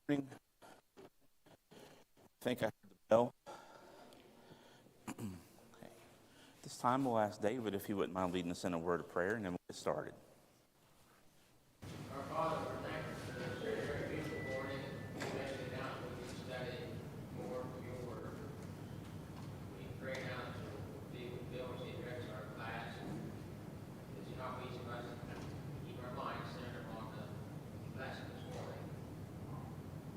morning. I think I heard the bell. Okay. This time we'll ask David if he wouldn't mind leading us in a word of prayer, and then we'll get started. Our Father, we're thankful for this very beautiful morning, especially now that we can study more of your word. We pray now that you'll be with Bill as he directs our class, and that you help each of us keep our minds centered on the lesson this morning.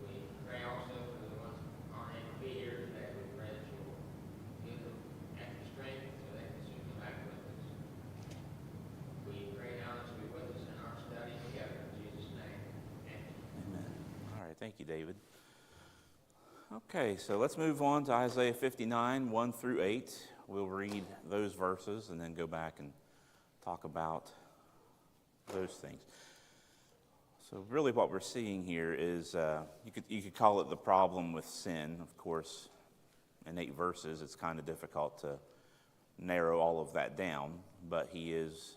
We pray also for the ones who aren't able to be here today. We pray that you'll give them extra strength so they can soon come back with us. We pray now that you'll be with us in our study together. In Jesus' name, amen. Amen. All right, thank you, David. Okay, so let's move on to Isaiah 59, 1 through 8. We'll read those verses and then go back and talk about those things. So really what we're seeing here is, you could call it the problem with sin. Of course, in 8 verses, it's kind of difficult to narrow all of that down, but he is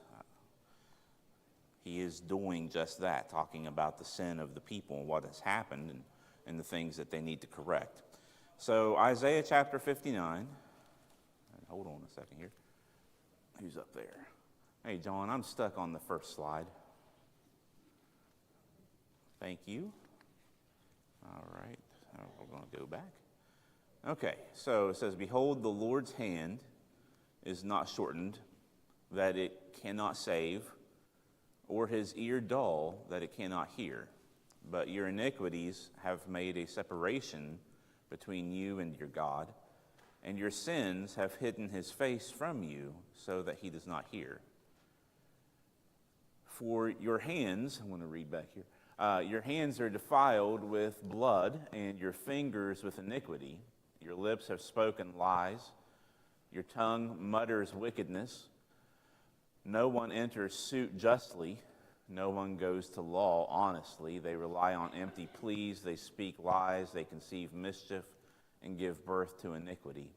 doing just that, talking about the sin of the people and what has happened and the things that they need to correct. So Isaiah chapter 59, hold on a second here. Who's up there? Hey, John, I'm stuck on the first slide. Thank you. All right, we're going to go back. Okay, so it says, "Behold, the Lord's hand is not shortened, that it cannot save, or his ear dull, that it cannot hear. But your iniquities have made a separation between you and your God, and your sins have hidden his face from you, so that he does not hear. For your hands," I'm going to read back here, "your hands are defiled with blood, and your fingers with iniquity. Your lips have spoken lies. Your tongue mutters wickedness. No one enters suit justly. No one goes to law honestly. They rely on empty pleas. They speak lies. They conceive mischief and give birth to iniquity.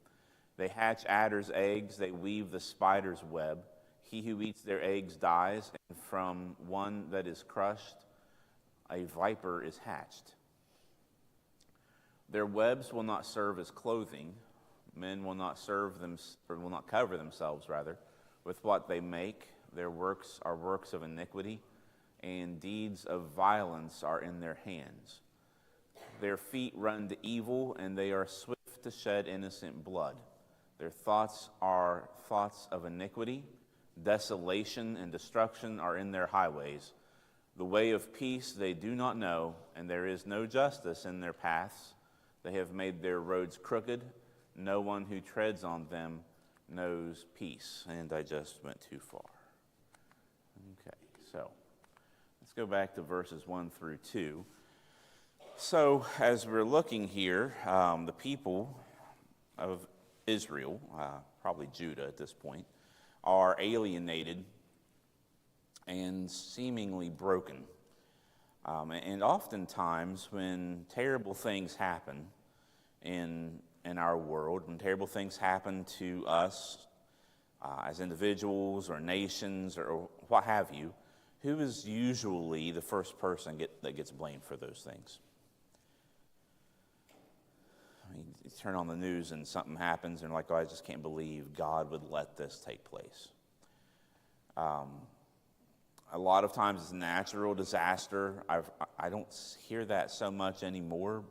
They hatch adder's eggs. They weave the spider's web. He who eats their eggs dies, and from one that is crushed, a viper is hatched. Their webs will not serve as clothing. Men will not will not cover themselves, with what they make. Their works are works of iniquity, and deeds of violence are in their hands. Their feet run to evil, and they are swift to shed innocent blood. Their thoughts are thoughts of iniquity. Desolation and destruction are in their highways. The way of peace they do not know, and there is no justice in their paths. They have made their roads crooked. No one who treads on them knows peace." And I just went too far. Okay, so let's go back to verses 1 through 2. So as we're looking here, the people of Israel, probably Judah at this point, are alienated and seemingly broken. And oftentimes when terrible things happen in our world, when terrible things happen to us as individuals or nations or what have you, who is usually the first person that gets blamed for those things? I mean, you turn on the news and something happens and you're like, "Oh, I just can't believe God would let this take place." A lot of times it's a natural disaster. I don't hear that so much anymore,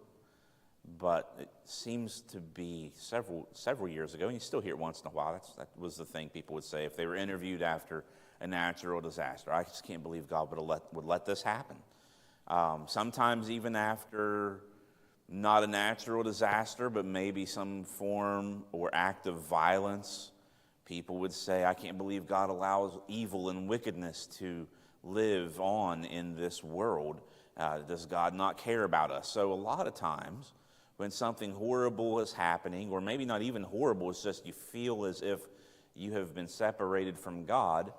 but it seems to be several years ago, and you still hear it once in a while. That was the thing people would say if they were interviewed after a natural disaster. "I just can't believe God would let this happen." Sometimes even after not a natural disaster, but maybe some form or act of violence, people would say, "I can't believe God allows evil and wickedness to live on in this world. Does God not care about us?" So a lot of times when something horrible is happening, or maybe not even horrible, it's just you feel as if you have been separated from God,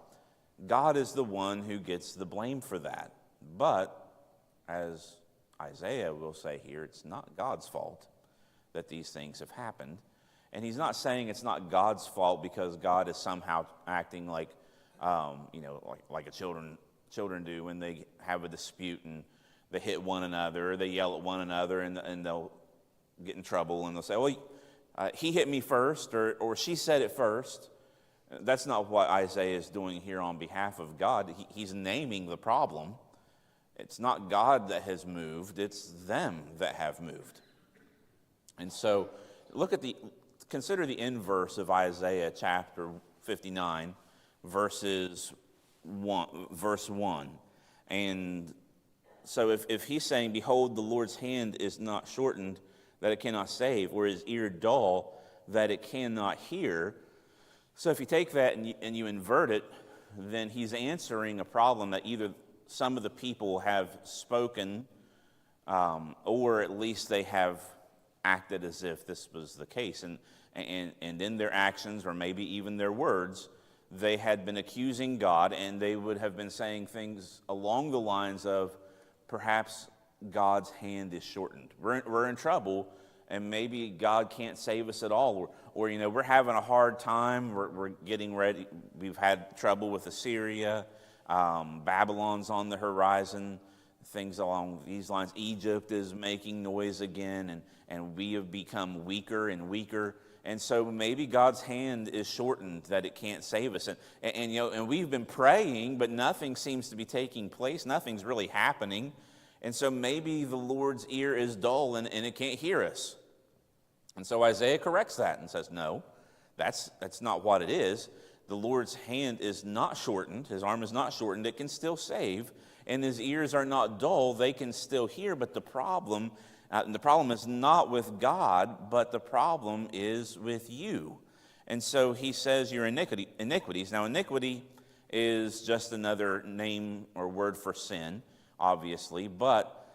God is the one who gets the blame for that. But as Isaiah will say here, it's not God's fault that these things have happened. And he's not saying it's not God's fault because God is somehow acting like children do when they have a dispute and they hit one another, or they yell at one another, and they'll get in trouble, and they'll say, well, he hit me first, or she said it first. That's not what Isaiah is doing here on behalf of God. He's naming the problem. It's not God that has moved, it's them that have moved. And so consider the inverse of Isaiah chapter 59, verse 1. And so if he's saying, behold, the Lord's hand is not shortened, that it cannot save, or his ear dull, that it cannot hear. So if you take that and you invert it, then he's answering a problem that either some of the people have spoken, or at least they have acted as if this was the case. And in their actions, or maybe even their words, they had been accusing God, and they would have been saying things along the lines of, perhaps God's hand is shortened. We're in trouble, and maybe God can't save us at all. Or we're having a hard time. We're getting ready. We've had trouble with Assyria. Babylon's on the horizon. Things along these lines. Egypt is making noise again, and we have become weaker and weaker. And so maybe God's hand is shortened, that it can't save us. And we've been praying, but nothing seems to be taking place. Nothing's really happening. And so maybe the Lord's ear is dull and it can't hear us. And so Isaiah corrects that and says, no, that's not what it is. The Lord's hand is not shortened. His arm is not shortened. It can still save. And his ears are not dull. They can still hear. But the problem is not with God, but the problem is with you. And so he says your iniquities. Now, iniquity is just another name or word for sin, obviously, but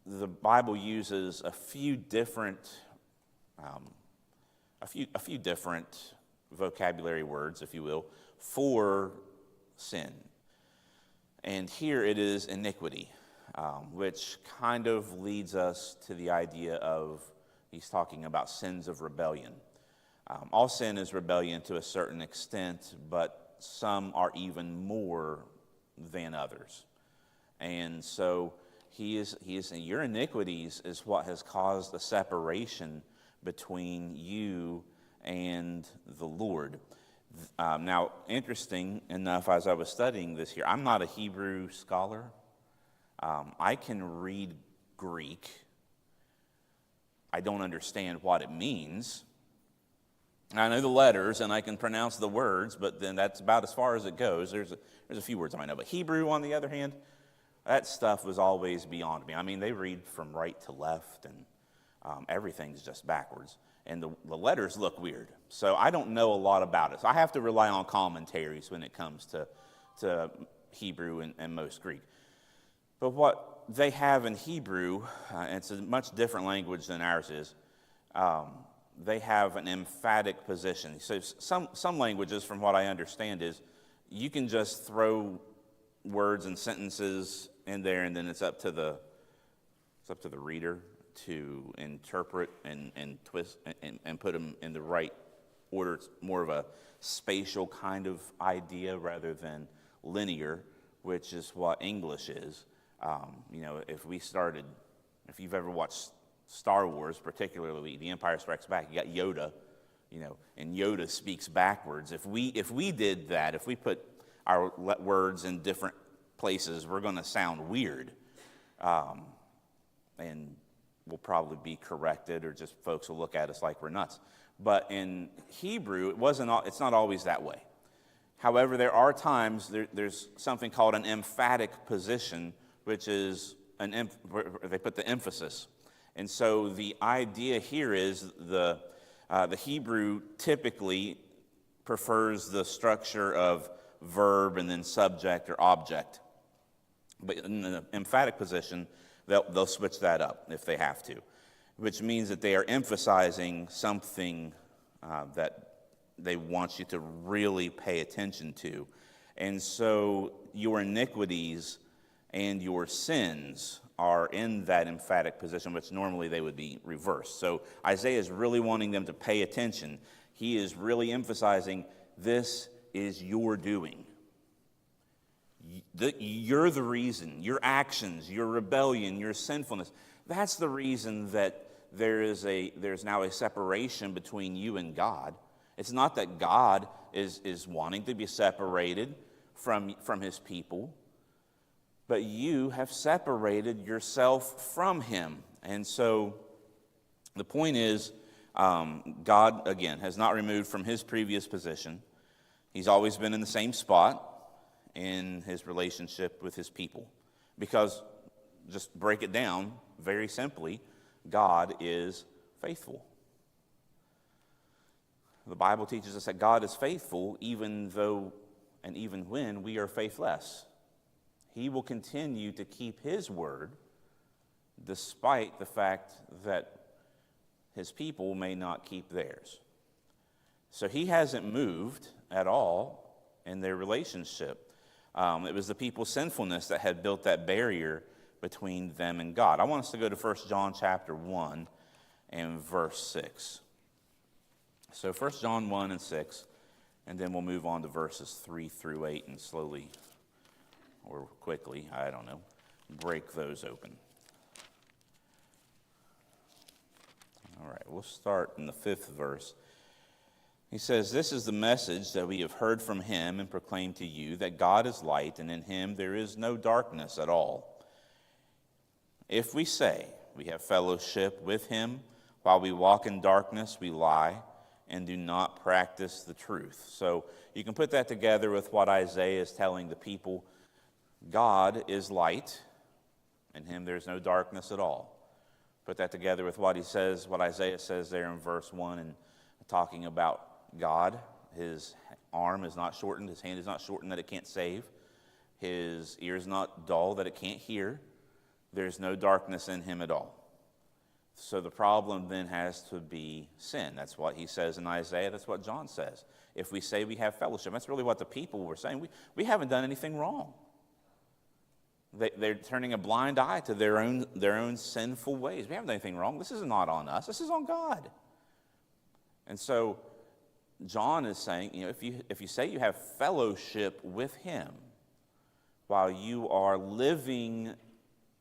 the Bible uses a few different vocabulary words, if you will, for sin. And here it is iniquity, which kind of leads us to the idea of, he's talking about sins of rebellion. All sin is rebellion to a certain extent, but some are even more than others. And so he is saying your iniquities is what has caused a separation between you and the Lord. Now, interesting enough, as I was studying this here, I'm not a Hebrew scholar. I can read Greek. I don't understand what it means. I know the letters and I can pronounce the words, but then that's about as far as it goes. There's a few words I might know. But Hebrew, on the other hand, that stuff was always beyond me. I mean, they read from right to left, and everything's just backwards. And the letters look weird. So I don't know a lot about it. So I have to rely on commentaries when it comes to Hebrew and most Greek. But what they have in Hebrew, it's a much different language than ours is, they have an emphatic position. So some languages, from what I understand, is you can just throw words and sentences in there, and then it's up to the reader to interpret and twist and put them in the right order. It's more of a spatial kind of idea rather than linear, which is what English is. If you've ever watched Star Wars, particularly The Empire Strikes Back, you got Yoda, and Yoda speaks backwards. If we did that, if we put our words in different places, we're going to sound weird, and we'll probably be corrected, or just folks will look at us like we're nuts. But in Hebrew, it's not always that way. However, there are times there's something called an emphatic position, which is where they put the emphasis. And so the idea here is the Hebrew typically prefers the structure of verb and then subject or object. But in the emphatic position, they'll switch that up if they have to, which means that they are emphasizing something that they want you to really pay attention to. And so your iniquities and your sins are in that emphatic position, which normally they would be reversed. So Isaiah is really wanting them to pay attention. He is really emphasizing, this is your doing. You're the reason. Your actions, your rebellion, your sinfulness. That's the reason that there's now a separation between you and God. It's not that God is wanting to be separated from his people, but you have separated yourself from him. And so the point is, God, again, has not removed from his previous position. He's always been in the same spot in his relationship with his people. Because, just break it down very simply, God is faithful. The Bible teaches us that God is faithful even though and even when we are faithless. He will continue to keep his word despite the fact that his people may not keep theirs. So he hasn't moved at all in their relationship. It was the people's sinfulness that had built that barrier between them and God. I want us to go to 1 John chapter 1 and verse 6. So 1 John 1 and 6, and then we'll move on to verses 3 through 8 and slowly, or quickly, I don't know, break those open. All right, we'll start in the 5th verse. He says, "This is the message that we have heard from him and proclaimed to you, that God is light, and in him there is no darkness at all. If we say we have fellowship with him while we walk in darkness, we lie and do not practice the truth." So you can put that together with what Isaiah is telling the people. God is light, in him there's no darkness at all. Put that together with what he says, what Isaiah says there in verse 1, and talking about God. His arm is not shortened, his hand is not shortened that it can't save, his ear is not dull that it can't hear. There's no darkness in him at all. So the problem then has to be sin. That's what he says in Isaiah. That's what John says. If we say we have fellowship, that's really what the people were saying. We haven't done anything wrong. They're turning a blind eye to their own sinful ways. We haven't done anything wrong. This is not on us. This is on God. And so John is saying, if you say you have fellowship with him while you are living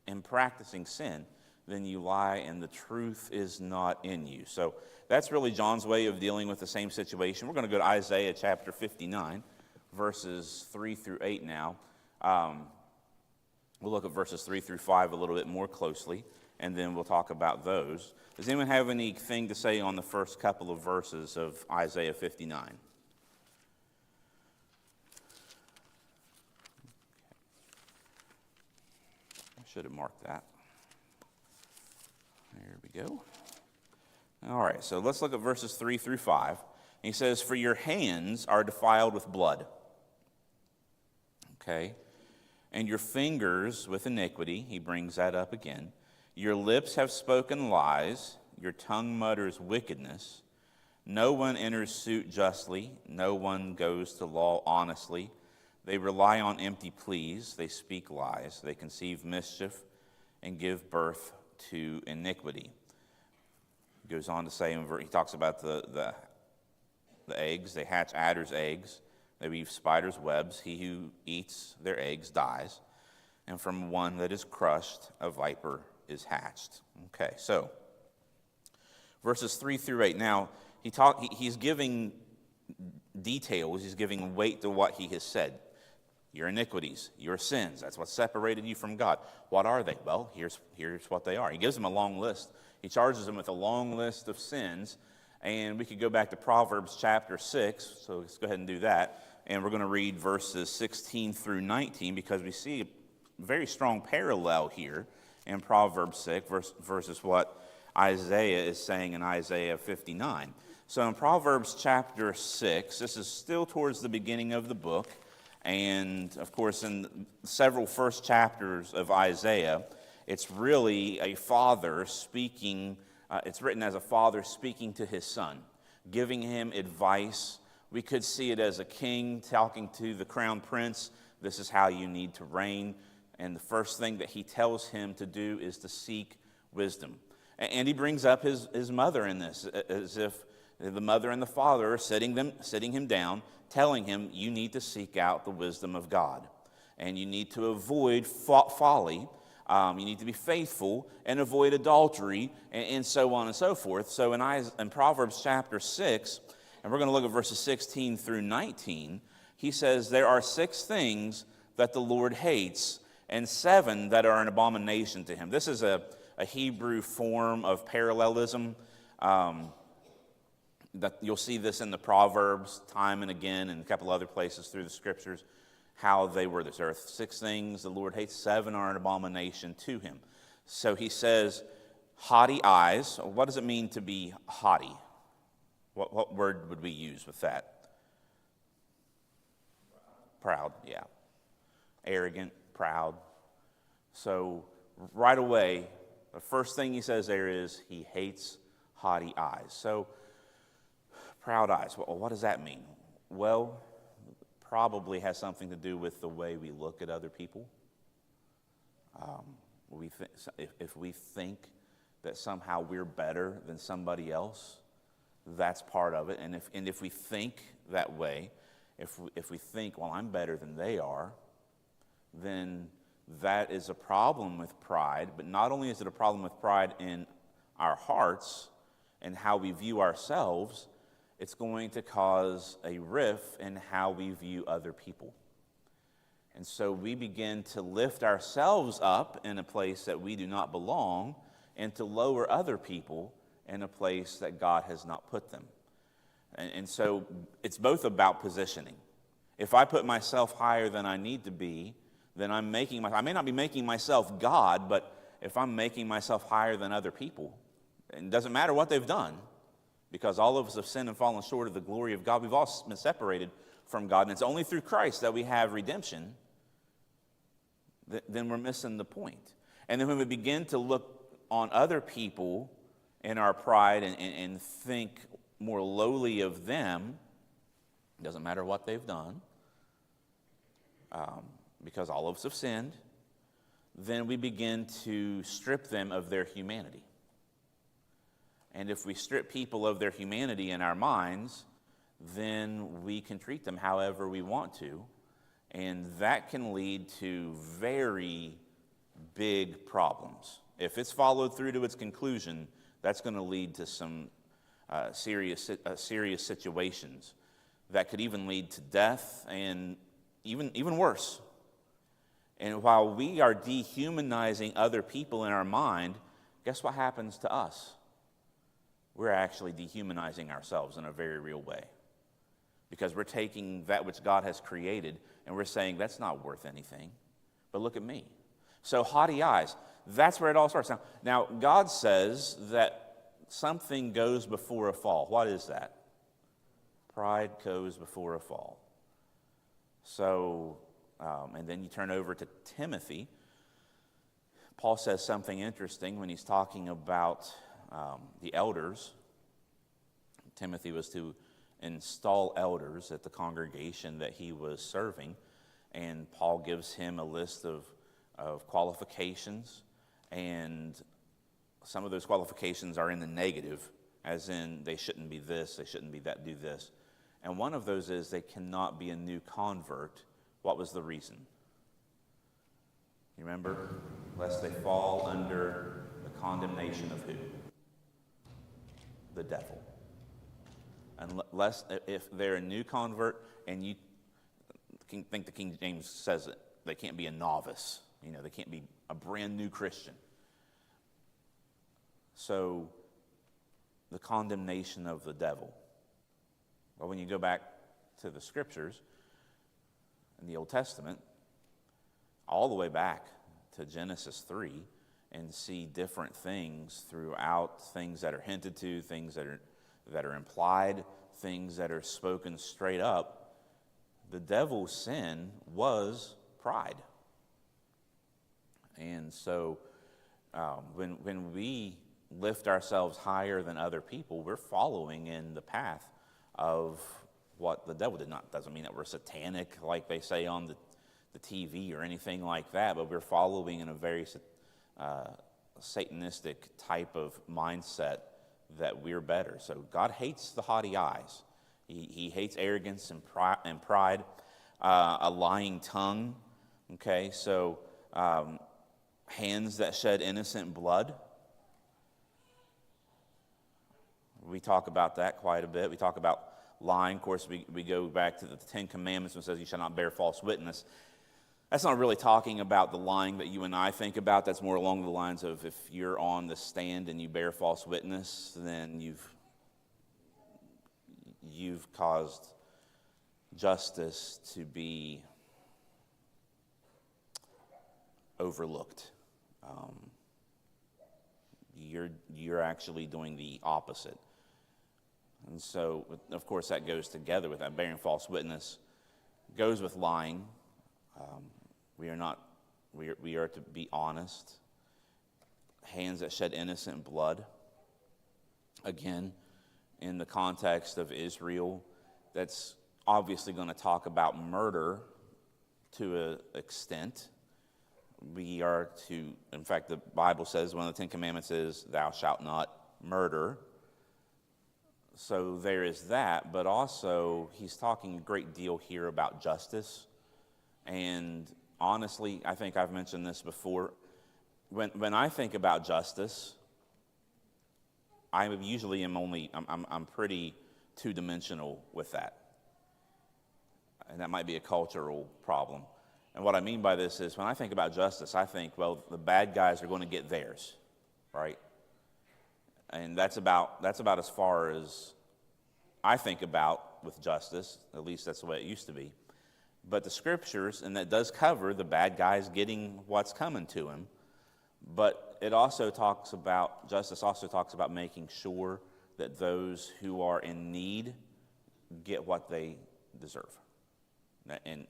and practicing sin, then you lie and the truth is not in you. So that's really John's way of dealing with the same situation. We're going to go to Isaiah chapter 59, verses 3 through 8 now. We'll look at verses 3 through 5 a little bit more closely, and then we'll talk about those. Does anyone have anything to say on the first couple of verses of Isaiah 59? I should have marked that. There we go. All right, so let's look at verses 3 through 5. He says, "For your hands are defiled with blood." Okay. "And your fingers with iniquity." He brings that up again. "Your lips have spoken lies. Your tongue mutters wickedness. No one enters suit justly. No one goes to law honestly. They rely on empty pleas. They speak lies. They conceive mischief and give birth to iniquity." He goes on to say, he talks about the eggs. They hatch adders' eggs. They weave spiders' webs. He who eats their eggs dies. And from one that is crushed, a viper is hatched. Okay, so verses 3 through 8. Now, he's giving details. He's giving weight to what he has said. Your iniquities, your sins, that's what separated you from God. What are they? Well, here's what they are. He gives them a long list. He charges them with a long list of sins. And we could go back to Proverbs chapter 6, so let's go ahead and do that. And we're going to read verses 16 through 19 because we see a very strong parallel here in Proverbs 6 versus what Isaiah is saying in Isaiah 59. So in Proverbs chapter 6, this is still towards the beginning of the book. And, of course, in several first chapters of Isaiah, it's really a father speaking. It's written as a father speaking to his son, giving him advice. We could see it as a king talking to the crown prince. This is how you need to reign. And the first thing that he tells him to do is to seek wisdom. And he brings up his mother in this, as if the mother and the father are sitting him down, telling him, you need to seek out the wisdom of God. and you need to avoid folly. You need to be faithful and avoid adultery, and so on and so forth. So in Proverbs chapter 6, and we're going to look at verses 16 through 19, he says, there are 6 things that the Lord hates, and 7 that are an abomination to him. This is a Hebrew form of parallelism. That you'll see this in the Proverbs time and again, and a couple other places through the Scriptures, how they were this. There are 6 things the Lord hates, 7 are an abomination to him. So he says, haughty eyes. What does it mean to be haughty? What word would we use with that? Proud, yeah. Arrogant, proud. So right away, the first thing he says there is he hates haughty eyes. So proud eyes, well, what does that mean? Well, probably has something to do with the way we look at other people. If we think that somehow we're better than somebody else, that's part of it. And if we think that way, if we think, well, I'm better than they are, then that is a problem with pride. But not only is it a problem with pride in our hearts and how we view ourselves, it's going to cause a rift in how we view other people. And so we begin to lift ourselves up in a place that we do not belong and to lower other people in a place that God has not put them. And so it's both about positioning. If I put myself higher than I need to be, then I may not be making myself God, but if I'm making myself higher than other people, it doesn't matter what they've done, because all of us have sinned and fallen short of the glory of God. We've all been separated from God, and it's only through Christ that we have redemption. Then we're missing the point. And then when we begin to look on other people in our pride and think more lowly of them, it doesn't matter what they've done, because all of us have sinned, then we begin to strip them of their humanity. And if we strip people of their humanity in our minds, then we can treat them however we want to, and that can lead to very big problems. If it's followed through to its conclusion, that's going to lead to some serious situations that could even lead to death and even worse. And while we are dehumanizing other people in our mind, guess what happens to us? We're actually dehumanizing ourselves in a very real way, because we're taking that which God has created and we're saying that's not worth anything, but look at me. So haughty eyes, that's where it all starts. Now God says that something goes before a fall. What is that? Pride goes before a fall. So, and then you turn over to Timothy. Paul says something interesting when he's talking about the elders. Timothy was to install elders at the congregation that he was serving, and Paul gives him a list of qualifications, and some of those qualifications are in the negative, as in they shouldn't be this, they shouldn't be that, do this. And one of those is they cannot be a new convert. What was the reason? You remember? Lest they fall under the condemnation of who? The devil. Unless, if they're a new convert, and you think the King James says it, they can't be a novice. They can't be a brand new Christian. So, the condemnation of the devil. Well, when you go back to the Scriptures in the Old Testament, all the way back to Genesis 3, and see different things throughout, things that are hinted to, things that are implied, things that are spoken straight up. The devil's sin was pride. And so when we lift ourselves higher than other people, we're following in the path of what the devil did. Not doesn't mean that we're satanic like they say on the TV or anything like that, but we're following in a very Satanistic type of mindset that we're better. So God hates the haughty eyes. He hates arrogance and pride, a lying tongue, Okay, so hands that shed innocent blood. We talk about that quite a bit. We talk about lying. Of course, we go back to the Ten Commandments, which says you shall not bear false witness. That's not really talking about the lying that you and I think about. That's more along the lines of if you're on the stand and you bear false witness, then you've caused justice to be overlooked. You're actually doing the opposite. And so, of course, that goes together with that. Bearing false witness goes with lying. We are to be honest. Hands that shed innocent blood. Again, in the context of Israel, that's obviously going to talk about murder to an extent. We are to, in fact, the Bible says one of the Ten Commandments is, thou shalt not murder. So there is that, but also he's talking a great deal here about justice. And honestly, I think I've mentioned this before. When I think about justice, I usually I'm pretty two-dimensional with that. And that might be a cultural problem. And what I mean by this is when I think about justice, I think, well, the bad guys are going to get theirs, right? And that's about as far as I think about with justice. At least that's the way it used to be. But the scriptures, and that does cover the bad guys getting what's coming to him, but it also talks about, justice also talks about making sure that those who are in need get what they deserve. And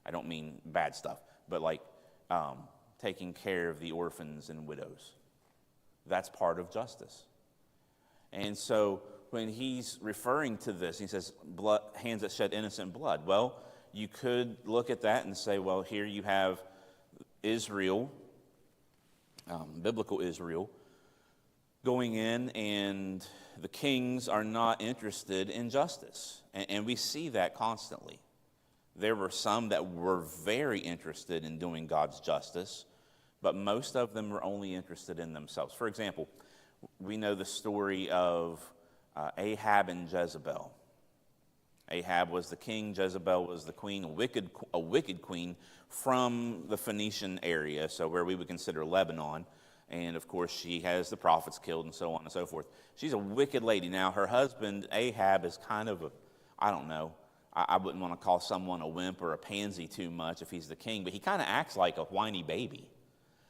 I don't mean bad stuff, but like taking care of the orphans and widows. That's part of justice. And so when he's referring to this, he says, blood, hands that shed innocent blood. Well, you could look at that and say, well, here you have Israel, biblical Israel, going in, and the kings are not interested in justice. And we see that constantly. There were some that were very interested in doing God's justice, but most of them were only interested in themselves. For example, we know the story of Ahab and Jezebel. Ahab was the king, Jezebel was the queen, a wicked queen from the Phoenician area, so where we would consider Lebanon. And of course, she has the prophets killed and so on and so forth. She's a wicked lady. Now, her husband, Ahab, is kind of I don't know, I wouldn't want to call someone a wimp or a pansy too much if he's the king, but he kind of acts like a whiny baby.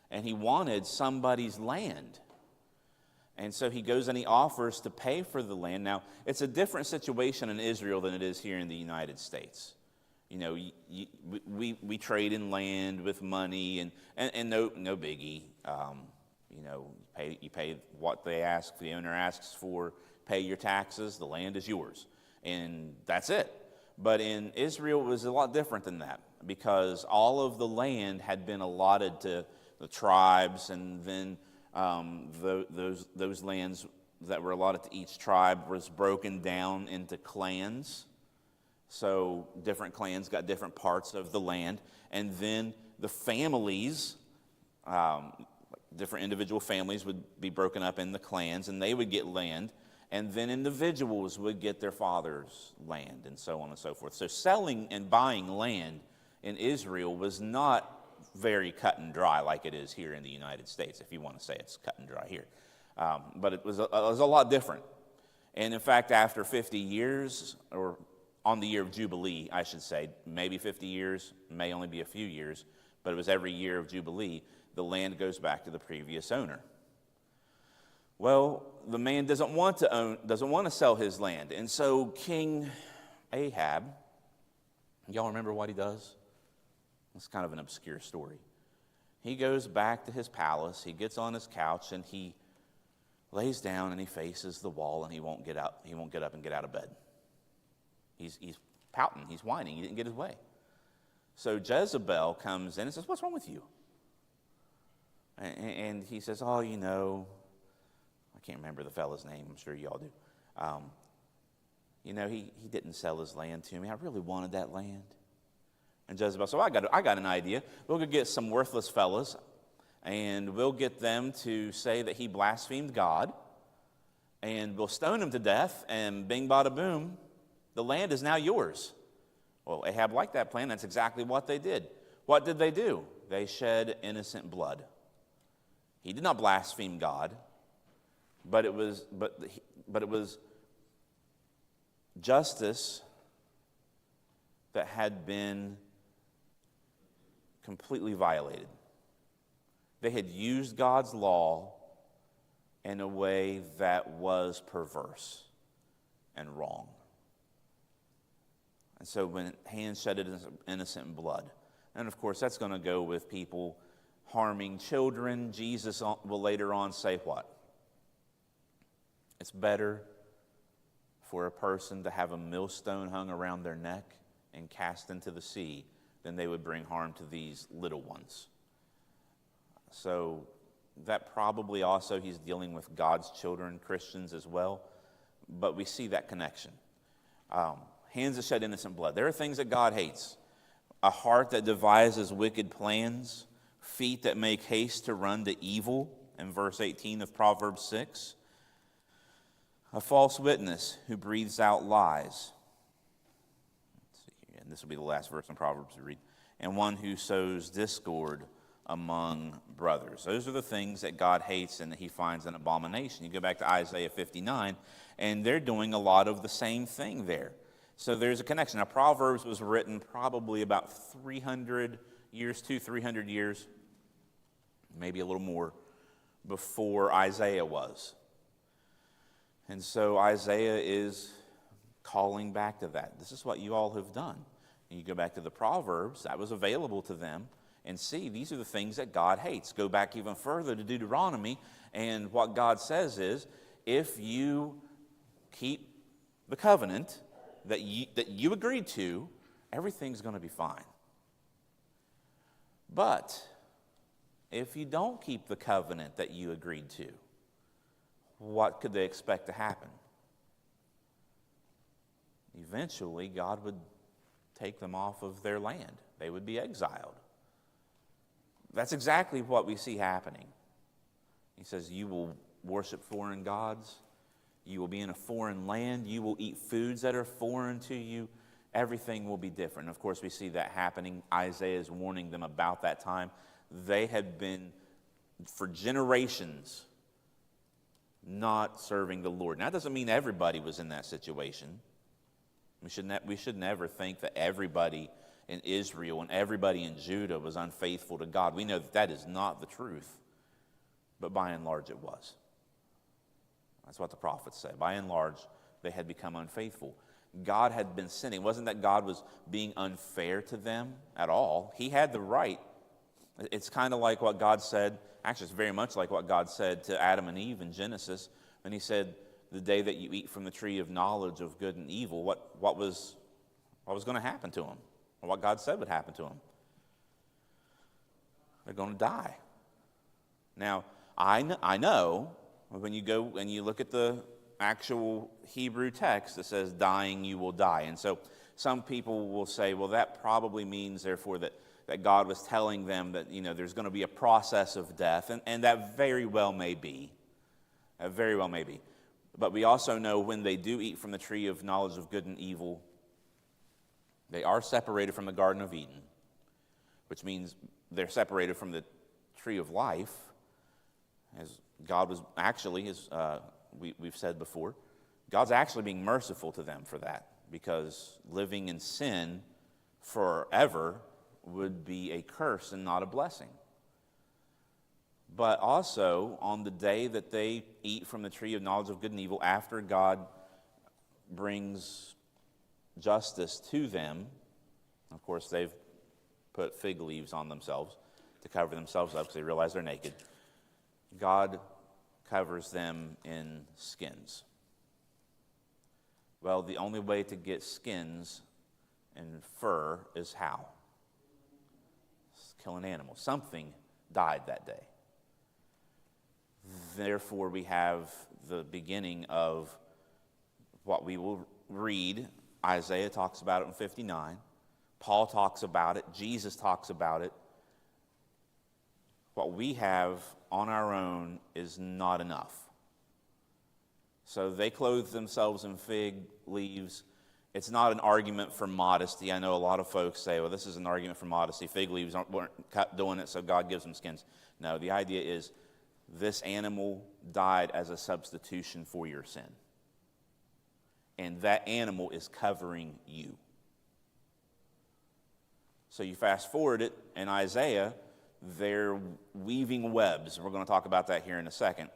And he wanted somebody's land. And so he goes and he offers to pay for the land. Now, it's a different situation in Israel than it is here in the United States. You know, we trade in land with money, and no biggie. You know, you pay what they ask, the owner asks for, pay your taxes, the land is yours. And that's it. But in Israel, it was a lot different than that, because all of the land had been allotted to the tribes, and then those lands that were allotted to each tribe was broken down into clans. So different clans got different parts of the land, and then the families, different individual families would be broken up in the clans, and they would get land, and then individuals would get their father's land, and so on and so forth. So selling and buying land in Israel was not very cut and dry like it is here in the United States, if you want to say it's cut and dry here. But it was a lot different. And in fact, after 50 years, or on the year of Jubilee, I should say, maybe 50 years, may only be a few years, but it was every year of Jubilee, the land goes back to the previous owner. Well, the man doesn't want to sell his land. And so King Ahab, y'all remember what he does? It's kind of an obscure story. He goes back to his palace, he gets on his couch, and he lays down and he faces the wall, and he won't get up. He won't get up and get out of bed. He's pouting, he's whining, he didn't get his way. So Jezebel comes in and says, "What's wrong with you?" And he says, "Oh, you know," I can't remember the fella's name, I'm sure y'all do. You know, he didn't sell his land to me. I really wanted that land. And Jezebel said, well, I got an idea. We'll go get some worthless fellas, and we'll get them to say that he blasphemed God, and we'll stone him to death, and bing, bada, boom, the land is now yours. Well, Ahab liked that plan. That's exactly what they did. What did they do? They shed innocent blood. He did not blaspheme God, but it was justice that had been completely violated. They had used God's law in a way that was perverse and wrong. And so when hands shed innocent blood, and of course that's going to go with people harming children. Jesus will later on say what? It's better for a person to have a millstone hung around their neck and cast into the sea than they would bring harm to these little ones. So that probably also he's dealing with God's children, Christians as well. But we see that connection. Hands that shed innocent blood. There are things that God hates. A heart that devises wicked plans. Feet that make haste to run to evil, in verse 18 of Proverbs 6. A false witness who breathes out lies. Let's see here. And this will be the last verse in Proverbs we read. And one who sows discord among brothers. Those are the things that God hates and that he finds an abomination. You go back to Isaiah 59, and they're doing a lot of the same thing there. So there's a connection. Now, Proverbs was written probably about 300 years, 300 years, maybe a little more, before Isaiah was. And so Isaiah is calling back to that. This is what you all have done. And you go back to the Proverbs, that was available to them, and see, these are the things that God hates. Go back even further to Deuteronomy, and what God says is, if you keep the covenant that you agreed to, everything's going to be fine. But if you don't keep the covenant that you agreed to, what could they expect to happen? Eventually, God would take them off of their land. They would be exiled. That's exactly what we see happening. He says, you will worship foreign gods. You will be in a foreign land. You will eat foods that are foreign to you. Everything will be different. Of course, we see that happening. Isaiah is warning them about that time. They had been, for generations, not serving the Lord. Now, that doesn't mean everybody was in that situation. We should never think that everybody in Israel and everybody in Judah was unfaithful to God. We know that that is not the truth, but by and large it was. That's what the prophets say. By and large, they had become unfaithful. God had been sinning. It wasn't that God was being unfair to them at all. He had the right. It's kind of like what God said. Actually, it's very much like what God said to Adam and Eve in Genesis when he said, the day that you eat from the tree of knowledge of good and evil, what was going to happen to them? Or what God said would happen to them? They're going to die. Now, I know when you go and you look at the actual Hebrew text that says, dying you will die. And so some people will say, well, that probably means, therefore, that God was telling them that, there's going to be a process of death. And that very well may be. That very well may be. But we also know when they do eat from the tree of knowledge of good and evil, they are separated from the Garden of Eden, which means they're separated from the tree of life, as God was actually, as we've said before, God's actually being merciful to them for that, because living in sin forever would be a curse and not a blessing. But also, on the day that they eat from the tree of knowledge of good and evil, after God brings justice to them, of course, they've put fig leaves on themselves to cover themselves up because they realize they're naked. God covers them in skins. Well, the only way to get skins and fur is how? Kill an animal. Something died that day. Therefore, we have the beginning of what we will read. Isaiah talks about it in 59. Paul talks about it. Jesus talks about it. What we have on our own is not enough. So they clothe themselves in fig leaves. It's not an argument for modesty. I know a lot of folks say, well, this is an argument for modesty. Fig leaves weren't doing it, so God gives them skins. No, the idea is this animal died as a substitution for your sin. And that animal is covering you. So you fast forward it, in Isaiah, they're weaving webs. We're going to talk about that here in a second.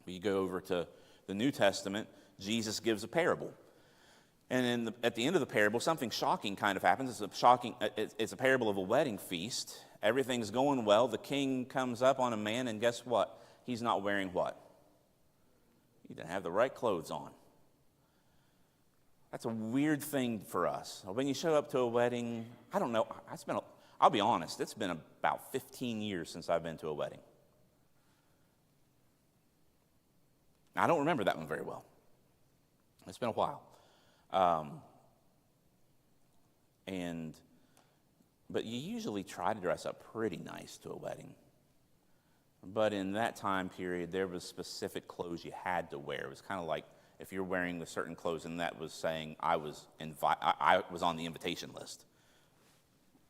But you go over to the New Testament, Jesus gives a parable. And at the end of the parable, something shocking kind of happens. It's a parable of a wedding feast. Everything's going well. The king comes up on a man, and guess what? He's not wearing what? He didn't have the right clothes on. That's a weird thing for us. When you show up to a wedding, I don't know. I'll be honest, it's been about 15 years since I've been to a wedding. I don't remember that one very well. It's been a while. But you usually try to dress up pretty nice to a wedding. But in that time period, there was specific clothes you had to wear. It was kind of like if you're wearing the certain clothes, and that was saying I was on the invitation list.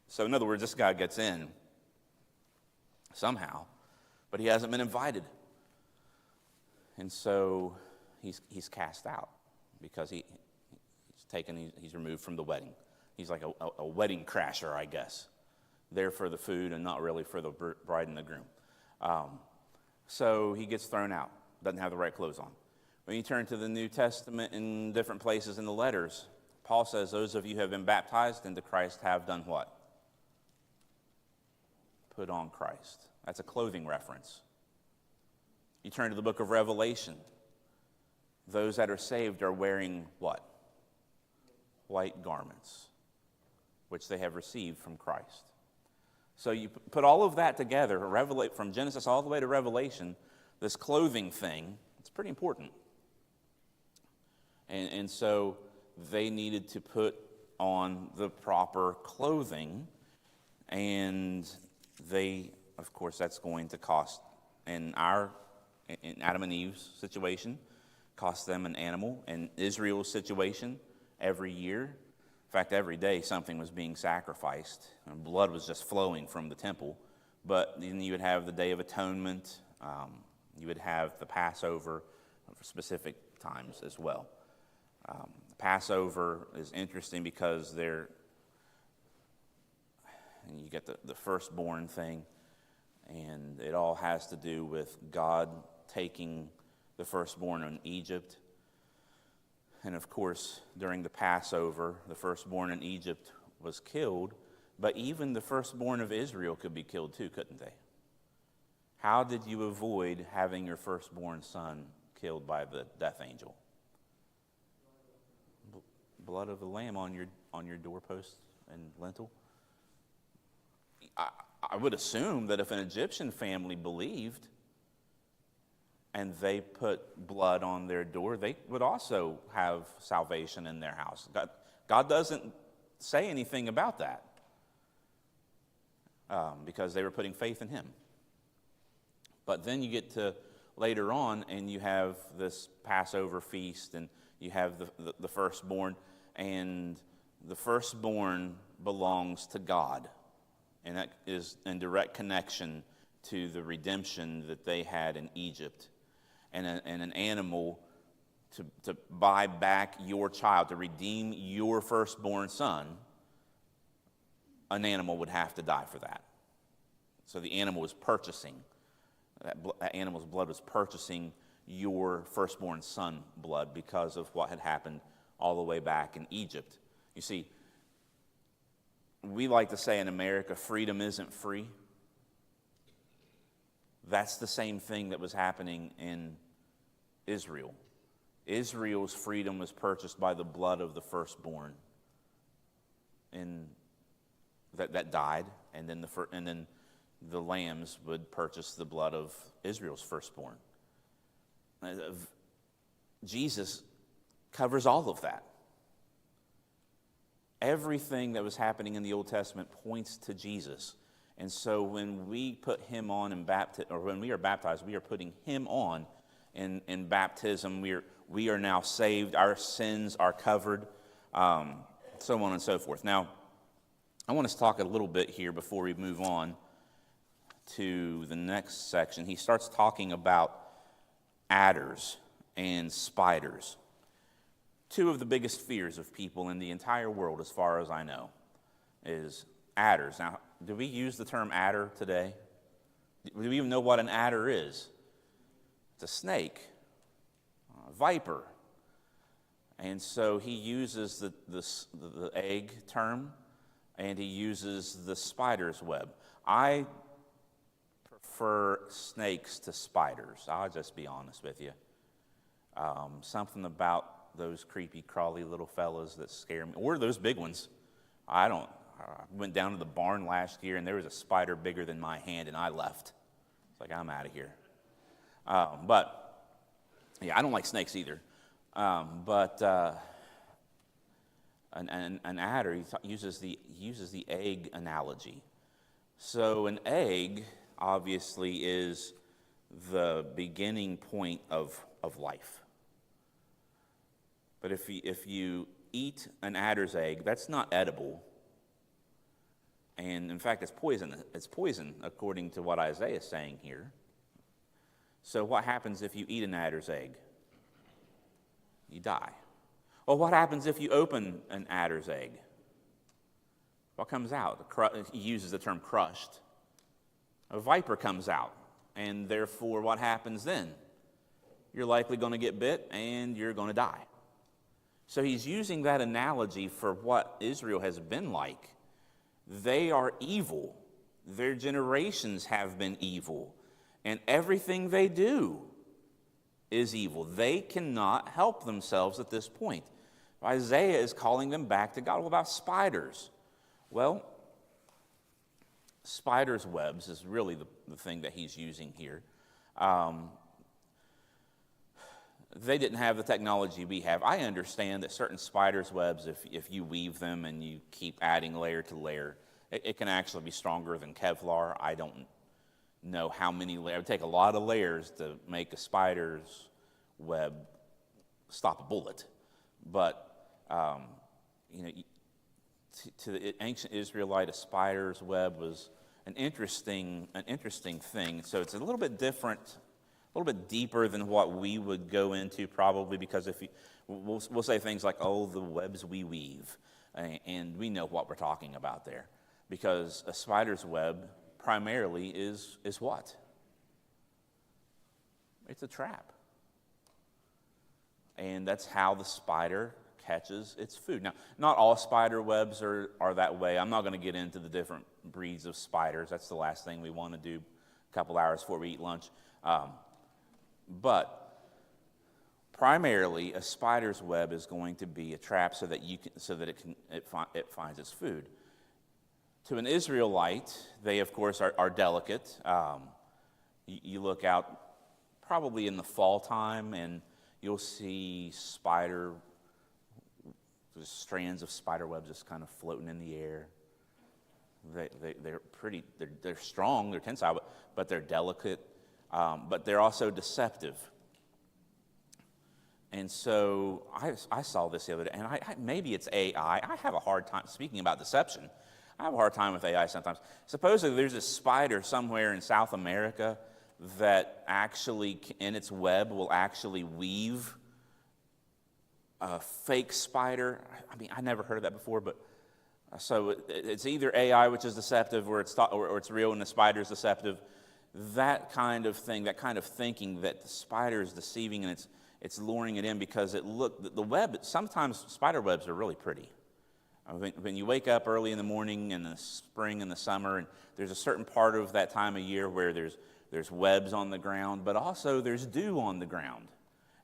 So in other words, this guy gets in somehow, but he hasn't been invited. And so he's cast out because he's removed from the wedding. He's like a wedding crasher, I guess, there for the food and not really for the bride and the groom. So he gets thrown out, doesn't have the right clothes on. When you turn to the New Testament in different places in the letters, Paul says, those of you who have been baptized into Christ have done what? Put on Christ. That's a clothing reference. You turn to the book of Revelation. Those that are saved are wearing what? White garments, which they have received from Christ. So you put all of that together, from Genesis all the way to Revelation, this clothing thing, it's pretty important. And so they needed to put on the proper clothing, and they, of course, that's going to cost, in Adam and Eve's situation, cost them an animal. In Israel's situation, every year, in fact, every day something was being sacrificed, and blood was just flowing from the temple. But then you would have the Day of Atonement, you would have the Passover for specific times as well. Passover is interesting because you get the firstborn thing, and it all has to do with God taking the firstborn in Egypt. And of course, during the Passover, the firstborn in Egypt was killed, but even the firstborn of Israel could be killed too, couldn't they? How did you avoid having your firstborn son killed by the death angel? Blood of the lamb on your doorpost and lintel. I would assume that if an Egyptian family believed and they put blood on their door, they would also have salvation in their house. God doesn't say anything about that because they were putting faith in him. But then you get to later on and you have this Passover feast and you have the firstborn, and the firstborn belongs to God. And that is in direct connection to the redemption that they had in Egypt. And an animal to buy back your child, to redeem your firstborn son, an animal would have to die for that. So the animal was purchasing, that animal's blood was purchasing your firstborn son blood because of what had happened all the way back in Egypt. You see, we like to say in America, freedom isn't free. That's the same thing that was happening in Israel. Israel's freedom was purchased by the blood of the firstborn that died, and then the lambs would purchase the blood of Israel's firstborn. Jesus covers all of that. everything that was happening in the Old Testament points to Jesus. And so when we put him on in or when we are baptized, we are putting him on in baptism. We are now saved. Our sins are covered, so on and so forth. Now, I want us to talk a little bit here before we move on to the next section. He starts talking about adders and spiders. Two of the biggest fears of people in the entire world, as far as I know, is adders. Now, do we use the term adder today? Do we even know what an adder is? It's a snake, a viper. And so he uses the egg term, and he uses the spider's web. I prefer snakes to spiders. I'll just be honest with you. Something about those creepy, crawly little fellas that scare me, or those big ones. I went down to the barn last year, and there was a spider bigger than my hand, and I left. It's like, I'm out of here. But yeah, I don't like snakes either. But an adder, he uses the egg analogy. So an egg obviously is the beginning point of life. But if you eat an adder's egg, that's not edible. And in fact, it's poison. It's poison, according to what Isaiah is saying here. So what happens if you eat an adder's egg? You die. Well, what happens if you open an adder's egg? What comes out? He uses the term crushed. A viper comes out. And therefore, what happens then? You're likely going to get bit and you're going to die. So he's using that analogy for what Israel has been like. They are evil. Their generations have been evil. And everything they do is evil. They cannot help themselves at this point. Isaiah is calling them back to God. What about spiders? Well, spiders' webs is really the thing that he's using here. They didn't have the technology we have. I understand that certain spiders' webs, if you weave them and you keep adding layer to layer, it can actually be stronger than Kevlar. I don't know how many layers. It would take a lot of layers to make a spider's web stop a bullet. But, to the ancient Israelite, a spider's web was an interesting thing. So it's a little bit different, a little bit deeper than what we would go into probably, because we'll say things like, oh, the webs we weave, and we know what we're talking about there, because a spider's web primarily is what? It's a trap. And that's how the spider catches its food. Now, not all spider webs are that way. I'm not going to get into the different breeds of spiders. That's the last thing we want to do a couple hours before we eat lunch. But primarily, a spider's web is going to be a trap so that it finds its food. To an Israelite, they of course are delicate. You look out probably in the fall time, and you'll see strands of spider webs just kind of floating in the air. They're strong, they're tensile, but they're delicate. But they're also deceptive. And so I saw this the other day, and maybe it's AI. I have a hard time, speaking about deception, I have a hard time with AI sometimes. Supposedly there's a spider somewhere in South America that actually, in its web, will actually weave a fake spider. I mean, I never heard of that before, but so it's either AI, which is deceptive, or it's real and the spider is deceptive. That kind of thing, that kind of thinking that the spider is deceiving and it's luring it in because the web, sometimes spider webs are really pretty. When you wake up early in the morning in the spring and the summer, and there's a certain part of that time of year where there's webs on the ground, but also there's dew on the ground.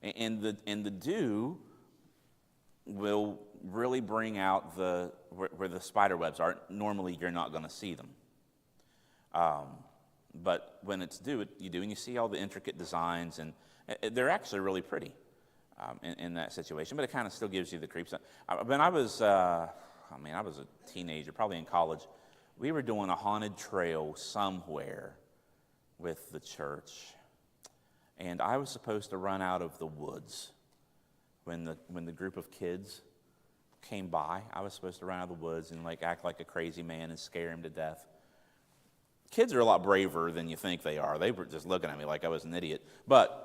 And the dew will really bring out where the spider webs are. Normally you're not going to see them. But when it's dew, you do, and you see all the intricate designs, and they're actually really pretty in that situation, but it kind of still gives you the creeps. When I was, I was a teenager, probably in college. We were doing a haunted trail somewhere with the church. And I was supposed to run out of the woods when the group of kids came by. I was supposed to run out of the woods and act like a crazy man and scare him to death. Kids are a lot braver than you think they are. They were just looking at me like I was an idiot. But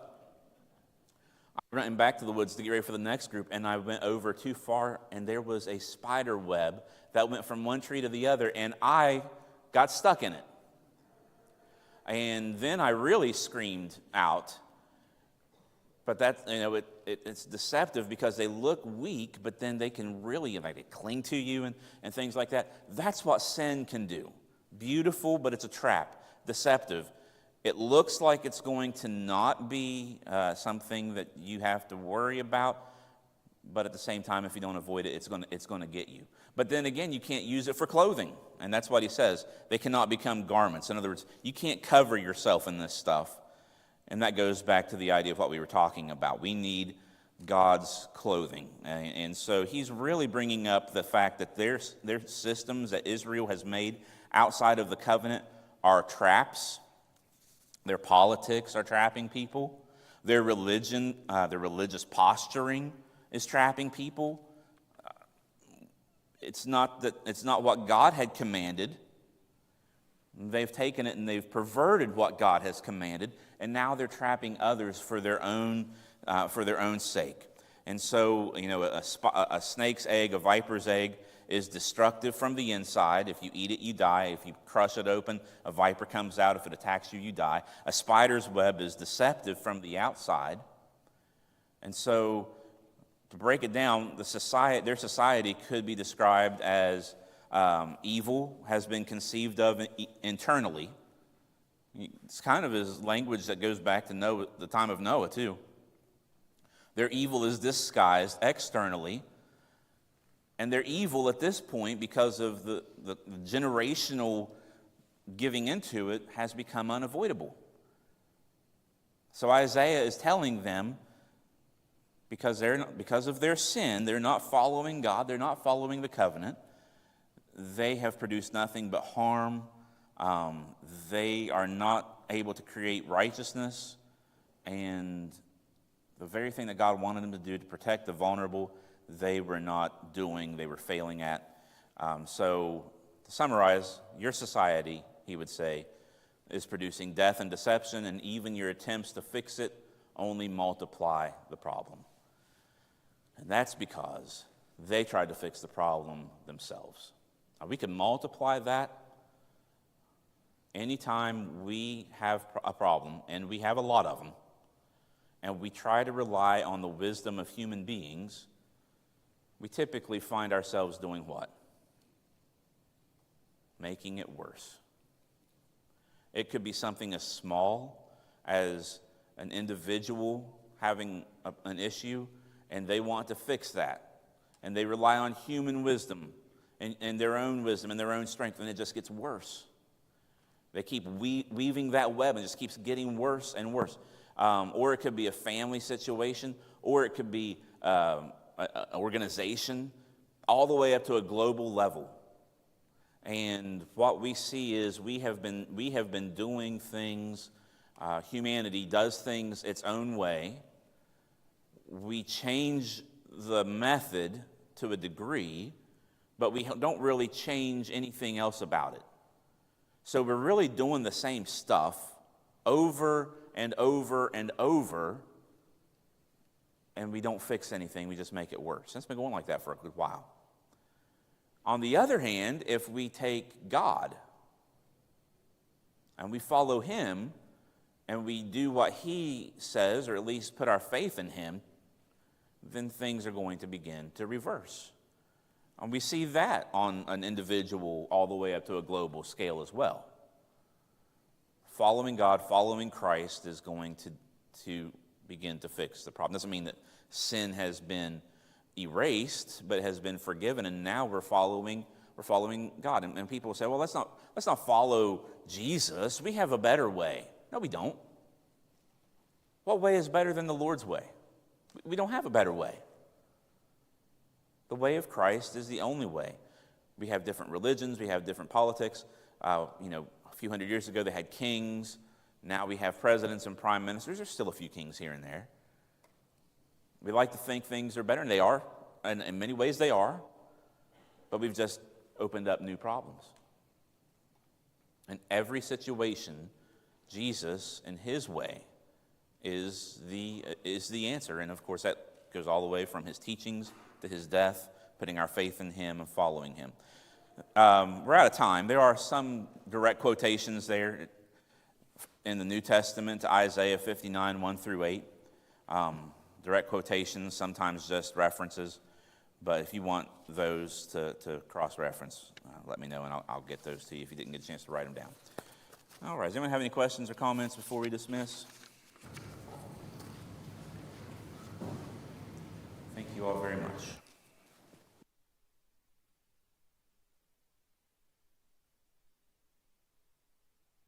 I ran back to the woods to get ready for the next group, and I went over too far, and there was a spider web that went from one tree to the other, and I got stuck in it. And then I really screamed out. But it's deceptive because they look weak, but then they can really they cling to you and things like that. That's what sin can do. Beautiful, but it's a trap. Deceptive. It looks like it's going to not be something that you have to worry about, but at the same time, if you don't avoid it, it's going to get you. But then again, you can't use it for clothing, and that's what he says. They cannot become garments. In other words, you can't cover yourself in this stuff, and that goes back to the idea of what we were talking about. We need God's clothing, and so he's really bringing up the fact that their systems that Israel has made outside of the covenant are traps. Their politics are trapping people. Their religion, their religious posturing is trapping people. It's not what God had commanded. They've taken it and they've perverted what God has commanded, and now they're trapping others for their own sake. And so, a snake's egg, a viper's egg, is destructive from the inside. If you eat it, you die. If you crush it open, a viper comes out. If it attacks you, you die. A spider's web is deceptive from the outside. And so, to break it down, their society could be described as evil has been conceived of internally. It's kind of his language that goes back to Noah, the time of Noah, too. Their evil is disguised externally. And their evil at this point, because of the generational giving into it, has become unavoidable. So Isaiah is telling them, because of their sin, they're not following God, they're not following the covenant, they have produced nothing but harm. They are not able to create righteousness, and the very thing that God wanted them to do to protect the vulnerable, they were not doing, they were failing at. So, to summarize, your society, he would say, is producing death and deception, and even your attempts to fix it only multiply the problem. And that's because they tried to fix the problem themselves. Now, we can multiply that anytime we have a problem, and we have a lot of them, and we try to rely on the wisdom of human beings. We typically find ourselves doing what? Making it worse. It could be something as small as an individual having an issue, and they want to fix that. And they rely on human wisdom and their own wisdom and their own strength, and it just gets worse. They keep weaving that web, and it just keeps getting worse and worse. Or it could be a family situation, or it could be an organization, all the way up to a global level. And what we see is we have been doing things. Humanity does things its own way. We change the method to a degree, but we don't really change anything else about it. So we're really doing the same stuff over and over and over, and we don't fix anything. We just make it worse. It's been going like that for a good while. On the other hand, if we take God and we follow Him and we do what He says, or at least put our faith in Him, then things are going to begin to reverse. And we see that on an individual all the way up to a global scale as well. Following God, following Christ is going to begin to fix the problem. Doesn't mean that sin has been erased, but it has been forgiven, and now we're following God. And people say, well, let's not follow Jesus. We have a better way. No, we don't. What way is better than the Lord's way? We don't have a better way. The way of Christ is the only way. We have different religions. We have different politics. A few hundred years ago, they had kings. Now we have presidents and prime ministers. There's still a few kings here and there. We like to think things are better, and they are. And in many ways, they are. But we've just opened up new problems. In every situation, Jesus, in his way, is the answer. And of course, that goes all the way from his teachings to his death, putting our faith in him and following him. We're out of time. There are some direct quotations there in the New Testament to Isaiah 59, 1 through 8. Direct quotations, sometimes just references. But if you want those to cross-reference, let me know, and I'll get those to you if you didn't get a chance to write them down. All right, does anyone have any questions or comments before we dismiss? Thank you all very much.